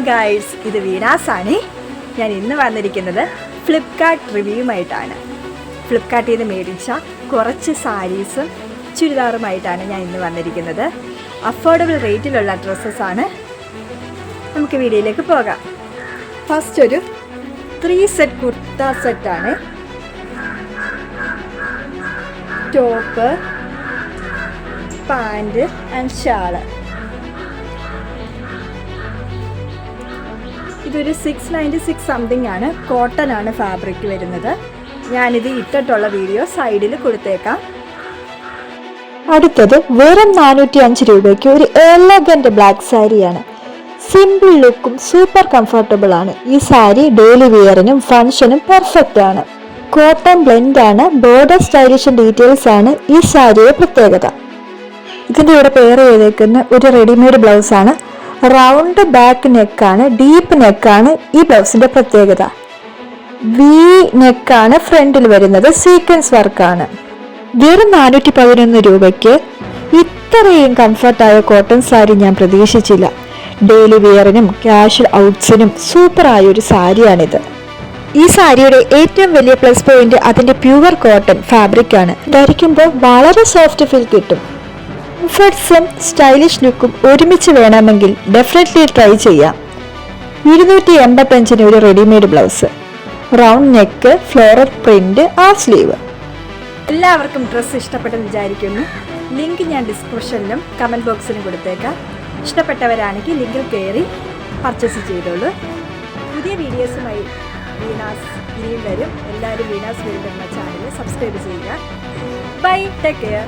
Guys, ഇത് വീണാസാണ്. ഞാൻ ഇന്ന് വന്നിരിക്കുന്നത് ഫ്ലിപ്കാർട്ട് റിവ്യൂമായിട്ടാണ്. ഫ്ലിപ്കാർട്ടിൽ നിന്ന് മേടിച്ച കുറച്ച് സാരീസും ചുരിദാറുമായിട്ടാണ് ഞാൻ ഇന്ന് വന്നിരിക്കുന്നത്. അഫോർഡബിൾ റേറ്റിലുള്ള ഡ്രസ്സസ്സാണ്. നമുക്ക് വീഡിയോയിലേക്ക് പോകാം. ഫസ്റ്റ് ഒരു 3 സെറ്റ് കുർത്ത സെറ്റാണ്. Top, pant and shawl. ഇതൊരു 696 സംതിങ് ആണ്. കോട്ടൺ ആണ് ഫാബ്രിക് വരുന്നത്. ഞാനിത് ഇട്ടിട്ടുള്ള വീഡിയോ സൈഡിൽ കൊടുത്തേക്കാം. അടുത്തത് വെറും 405 രൂപയ്ക്ക് ഒരു എലഗന്റ് ബ്ലാക്ക് സാരിയാണ്. സിമ്പിൾ ലുക്കും സൂപ്പർ കംഫർട്ടബിൾ ആണ്. ഈ സാരി ഡെയിലി വിയറിനും ഫംഗ്ഷനും പെർഫെക്റ്റ് ആണ്. കോട്ടൺ ബ്ലെൻഡ് ആണ്. ബോർഡർ സ്റ്റൈലിഷ് ഡീറ്റെയിൽസ് ആണ് ഈ സാരിയുടെ പ്രത്യേകത. ഇതിൻ്റെ ഇവിടെ പെയർ ചെയ്തേക്കുന്ന ഒരു റെഡിമെയ്ഡ് ബ്ലൗസ് ആണ്. റൗണ്ട് ബാക്ക് നെക്കാണ്, ഡീപ്പ് നെക്കാണ് ഈ ബ്ലൗസിന്റെ പ്രത്യേകത. വി നെക്കാണ് ഫ്രണ്ടിൽ വരുന്നത്. സീക്വൻസ് വർക്കാണ്. വെറും 411 രൂപയ്ക്ക് ഇത്രയും കംഫർട്ടായ കോട്ടൺ സാരി ഞാൻ പ്രതീക്ഷിച്ചില്ല. ഡെയിലി വിയറിനും കാഷ്വൽ ഔട്ട്സിനും സൂപ്പറായ ഒരു സാരിയാണിത്. ഈ സാരിയുടെ ഏറ്റവും വലിയ പ്ലസ് പോയിന്റ് അതിന്റെ പ്യുവർ കോട്ടൺ ഫാബ്രിക് ആണ്. ധരിക്കുമ്പോൾ വളരെ സോഫ്റ്റ് ഫീൽ കിട്ടും. കംഫർട്ട്സും സ്റ്റൈലിഷ് ലുക്കും ഒരുമിച്ച് വേണമെങ്കിൽ ഡെഫിനറ്റ്ലി ട്രൈ ചെയ്യാം. 285 ഒരു readymade blouse, round neck, floral print, ആ സ്ലീവ്. എല്ലാവർക്കും ഡ്രസ്സ് ഇഷ്ടപ്പെട്ടെന്ന് വിചാരിക്കുന്നു. ലിങ്ക് ഞാൻ ഡിസ്ക്രിപ്ഷനിലും കമൻറ്റ് ബോക്സിലും കൊടുത്തേക്കാം. ഇഷ്ടപ്പെട്ടവരാണെങ്കിൽ ലിങ്കിൽ കയറി പർച്ചേസ് ചെയ്തോളൂ. പുതിയ വീഡിയോസുമായി വീണാസ് ഇനിയും വരും. എല്ലാവരും വീണാസ് വേൾഡ് എന്ന ചാനൽ സബ്സ്ക്രൈബ് ചെയ്യുക. Bye, take care.